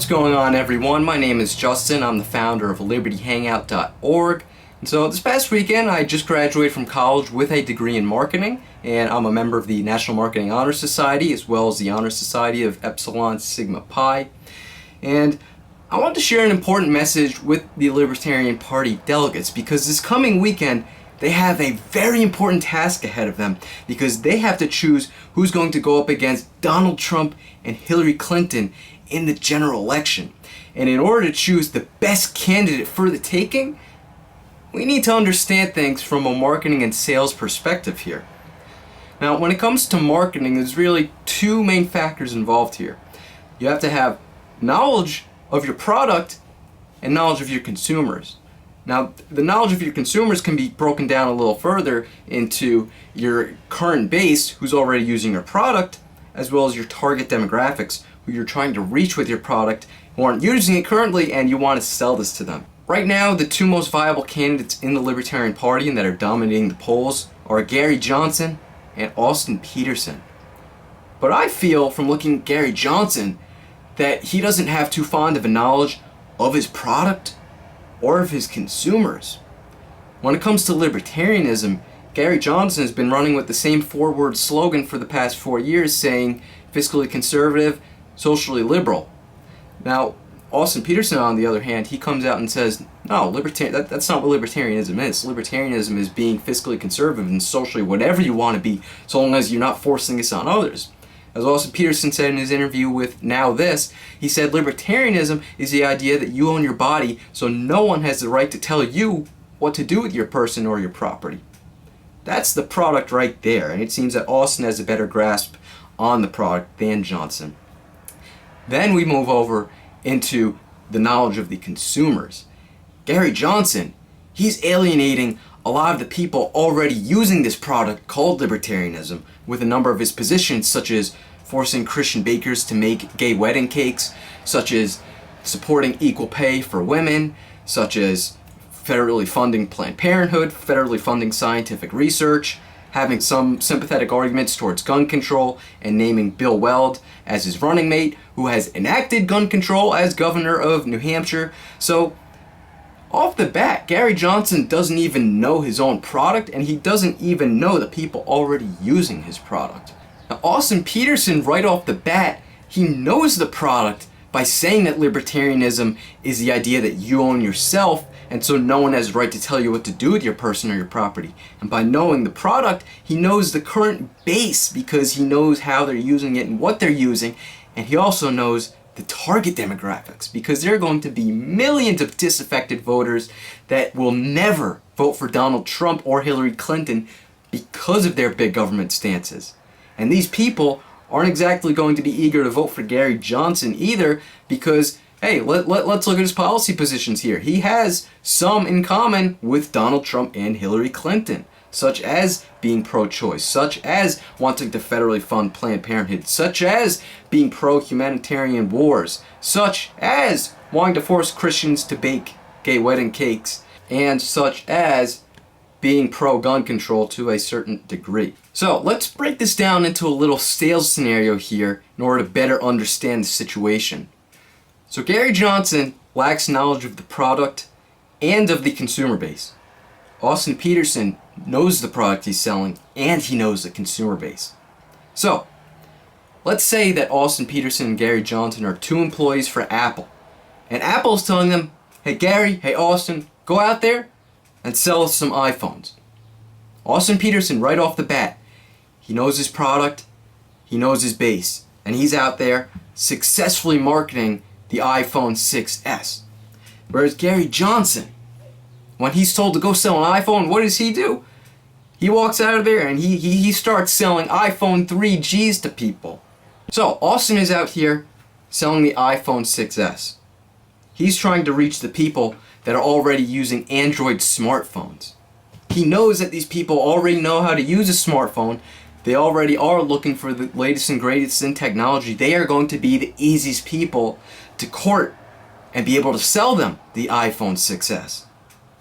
What's going on, everyone? My name is Justin. I'm the founder of LibertyHangout.org. And so this past weekend I just graduated from college with a degree in marketing, and I'm a member of the National Marketing Honor Society as well as the Honor Society of Epsilon Sigma Pi. And I want to share an important message with the Libertarian Party delegates because this coming weekend they have a very important task ahead of them because they have to choose who's going to go up against Donald Trump and Hillary Clinton in the general election. And in order to choose the best candidate for the taking, we need to understand things from a marketing and sales perspective here. Now, when it comes to marketing, there's really two main factors involved here. You have to have knowledge of your product and knowledge of your consumers. Now, the knowledge of your consumers can be broken down a little further into your current base, who's already using your product, as well as your target demographics, who you're trying to reach with your product, who aren't using it currently, and you want to sell this to them. Right now, the two most viable candidates in the Libertarian Party and that are dominating the polls are Gary Johnson and Austin Petersen. But I feel from looking at Gary Johnson that he doesn't have too fond of a knowledge of his product or of his consumers. When it comes to libertarianism, Gary Johnson has been running with the same four-word slogan for the past 4 years, saying fiscally conservative, socially liberal. Now, Austin Petersen, on the other hand, he comes out and says, no, that's not what libertarianism is. Libertarianism is being fiscally conservative and socially whatever you want to be, so long as you're not forcing this on others. As Austin Petersen said in his interview with Now This, he said libertarianism is the idea that you own your body, so no one has the right to tell you what to do with your person or your property. That's the product right there, and it seems that Austin has a better grasp on the product than Johnson. Then we move over into the knowledge of the consumers. Gary Johnson, he's alienating a lot of the people already using this product called libertarianism with a number of his positions, such as forcing Christian bakers to make gay wedding cakes, such as supporting equal pay for women, such as federally funding Planned Parenthood, federally funding scientific research, having some sympathetic arguments towards gun control, and naming Bill Weld as his running mate, who has enacted gun control as governor of New Hampshire. So, off the bat, Gary Johnson doesn't even know his own product, and he doesn't even know the people already using his product. Now, Austin Petersen, right off the bat, he knows the product by saying that libertarianism is the idea that you own yourself, and so no one has the right to tell you what to do with your person or your property. And by knowing the product, he knows the current base because he knows how they're using it and what they're using, and he also knows the target demographics because there are going to be millions of disaffected voters that will never vote for Donald Trump or Hillary Clinton because of their big government stances. And these people aren't exactly going to be eager to vote for Gary Johnson either because, hey, let's look at his policy positions here. He has some in common with Donald Trump and Hillary Clinton, such as being pro-choice, such as wanting to federally fund Planned Parenthood, such as being pro-humanitarian wars, such as wanting to force Christians to bake gay wedding cakes, and such as being pro-gun control to a certain degree. So let's break this down into a little sales scenario here in order to better understand the situation. So Gary Johnson lacks knowledge of the product and of the consumer base. Austin Petersen knows the product he's selling and he knows the consumer base. So, let's say that Austin Petersen and Gary Johnson are two employees for Apple. And Apple is telling them, hey Gary, hey Austin, go out there and sell us some iPhones. Austin Petersen, right off the bat, he knows his product, he knows his base, and he's out there successfully marketing the iPhone 6S. Whereas Gary Johnson, when he's told to go sell an iPhone, what does he do? He walks out of there and he starts selling iPhone 3Gs to people. So Austin is out here selling the iPhone 6S. He's trying to reach the people that are already using Android smartphones. He knows that these people already know how to use a smartphone. They already are looking for the latest and greatest in technology. They are going to be the easiest people to court and be able to sell them the iPhone 6S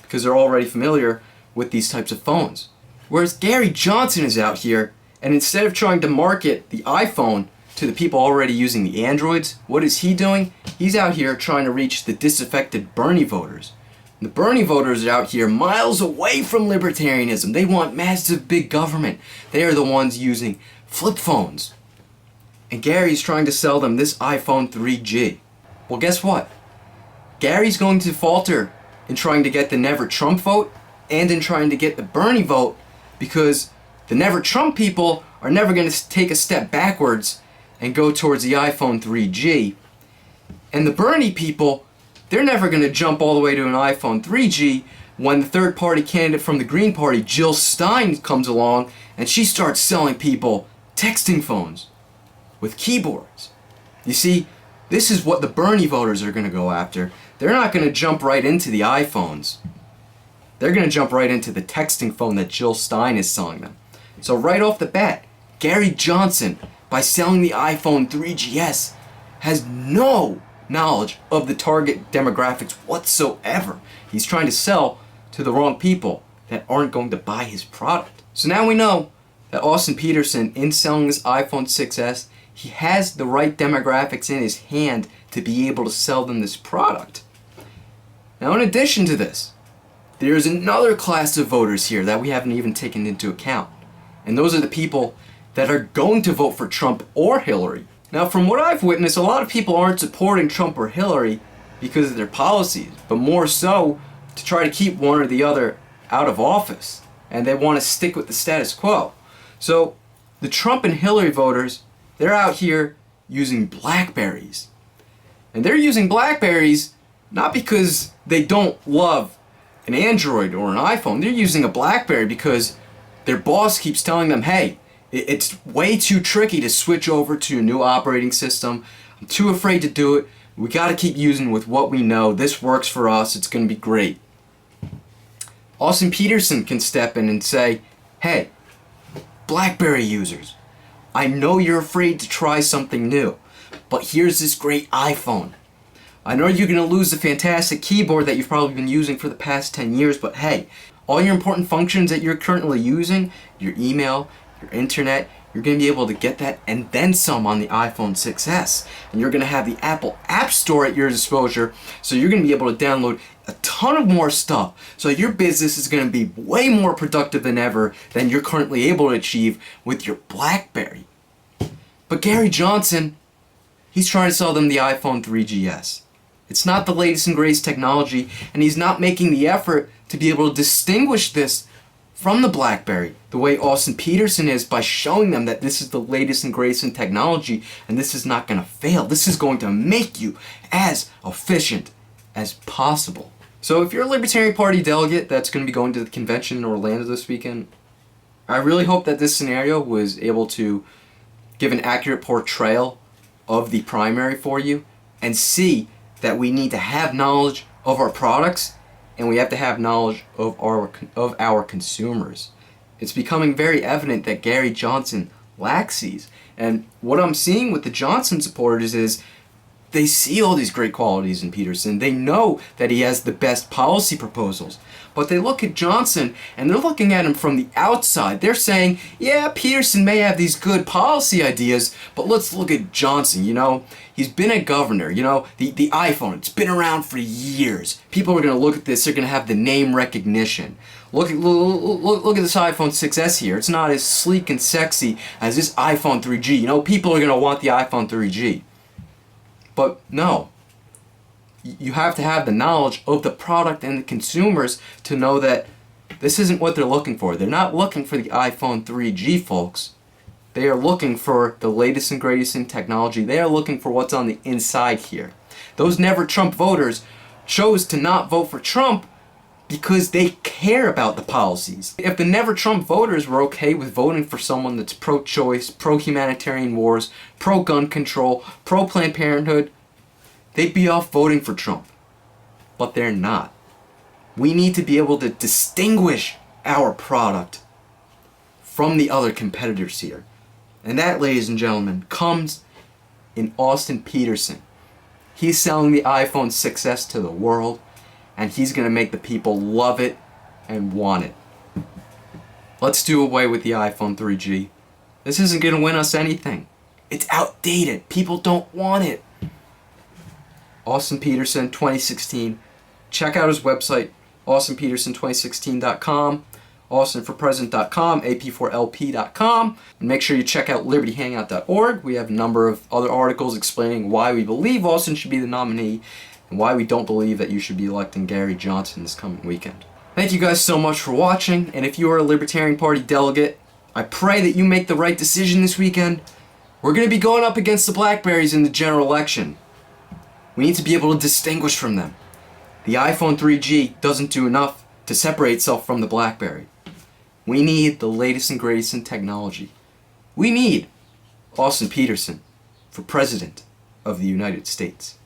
because they're already familiar with these types of phones. Whereas Gary Johnson is out here, and instead of trying to market the iPhone to to the people already using the Androids. What is he doing? He's out here trying to reach the disaffected Bernie voters. The Bernie voters are out here miles away from libertarianism. They want massive big government. They are the ones using flip phones. And Gary's trying to sell them this iPhone 3G. Well, guess what? Gary's going to falter in trying to get the Never Trump vote and in trying to get the Bernie vote, because the Never Trump people are never going to take a step backwards and go towards the iPhone 3G. And the Bernie people, they're never going to jump all the way to an iPhone 3G when the third party candidate from the Green Party, Jill Stein, comes along and she starts selling people texting phones with keyboards. You see, this is what the Bernie voters are going to go after. They're not going to jump right into the iPhones. They're going to jump right into the texting phone that Jill Stein is selling them. So right off the bat, Gary Johnson, by selling the iPhone 3GS, has no knowledge of the target demographics whatsoever. He's trying to sell to the wrong people that aren't going to buy his product. So now we know that Austin Petersen, in selling this iPhone 6S, he has the right demographics in his hand to be able to sell them this product. Now, in addition to this, there's another class of voters here that we haven't even taken into account. And those are the people that are going to vote for Trump or Hillary. Now, from what I've witnessed, a lot of people aren't supporting Trump or Hillary because of their policies, but more so to try to keep one or the other out of office. And they want to stick with the status quo. So, the Trump and Hillary voters, they're out here using Blackberries. And they're using Blackberries not because they don't love an Android or an iPhone. They're using a Blackberry because their boss keeps telling them, hey, it's way too tricky to switch over to a new operating system. I'm too afraid to do it. We got to keep using with what we know. This works for us. It's going to be great. Austin Petersen can step in and say, hey, Blackberry users, I know you're afraid to try something new, but here's this great iPhone. I know you're going to lose the fantastic keyboard that you've probably been using for the past 10 years, but hey, all your important functions that you're currently using, your email, your internet, you're going to be able to get that and then some on the iPhone 6S. And you're going to have the Apple App Store at your disposal, so you're going to be able to download a ton of more stuff. So your business is going to be way more productive than ever than you're currently able to achieve with your Blackberry. But Gary Johnson, he's trying to sell them the iPhone 3GS. It's not the latest and greatest technology, and he's not making the effort to be able to distinguish this from the Blackberry the way Austin Petersen is, by showing them that this is the latest and greatest in technology and this is not going to fail. This is going to make you as efficient as possible. So if you're a Libertarian Party delegate that's going to be going to the convention in Orlando this weekend, I really hope that this scenario was able to give an accurate portrayal of the primary for you and see that we need to have knowledge of our products and we have to have knowledge of our consumers. It's becoming very evident that Gary Johnson lacks these. And what I'm seeing with the Johnson supporters is they see all these great qualities in Petersen. They know that he has the best policy proposals. But they look at Johnson and they're looking at him from the outside. They're saying, yeah, Petersen may have these good policy ideas, but let's look at Johnson, you know. He's been a governor, you know, the iPhone, it's been around for years. People are going to look at this, they're going to have the name recognition. Look at this iPhone 6S here. It's not as sleek and sexy as this iPhone 3G. You know, people are going to want the iPhone 3G. But no. You have to have the knowledge of the product and the consumers to know that this isn't what they're looking for. They're not looking for the iPhone 3G, folks. They are looking for the latest and greatest in technology. They are looking for what's on the inside here. Those Never Trump voters chose to not vote for Trump because they care about the policies. If the Never Trump voters were okay with voting for someone that's pro-choice, pro-humanitarian wars, pro-gun control, pro-Planned Parenthood, they'd be off voting for Trump. But they're not. We need to be able to distinguish our product from the other competitors here. And that, ladies and gentlemen, comes in Austin Petersen. He's selling the iPhone 6S to the world, and he's going to make the people love it and want it. Let's do away with the iPhone 3G. This isn't going to win us anything. It's outdated. People don't want it. Austin Petersen, 2016. Check out his website, austinpetersen2016.com, austinforpresident.com, ap4lp.com, and make sure you check out libertyhangout.org. We have a number of other articles explaining why we believe Austin should be the nominee and why we don't believe that you should be electing Gary Johnson this coming weekend. Thank you guys so much for watching, and if you are a Libertarian Party delegate, I pray that you make the right decision this weekend. We're going to be going up against the Blackberries in the general election. We need to be able to distinguish from them. The iPhone 3G doesn't do enough to separate itself from the BlackBerry. We need the latest and greatest in technology. We need Austin Petersen for President of the United States.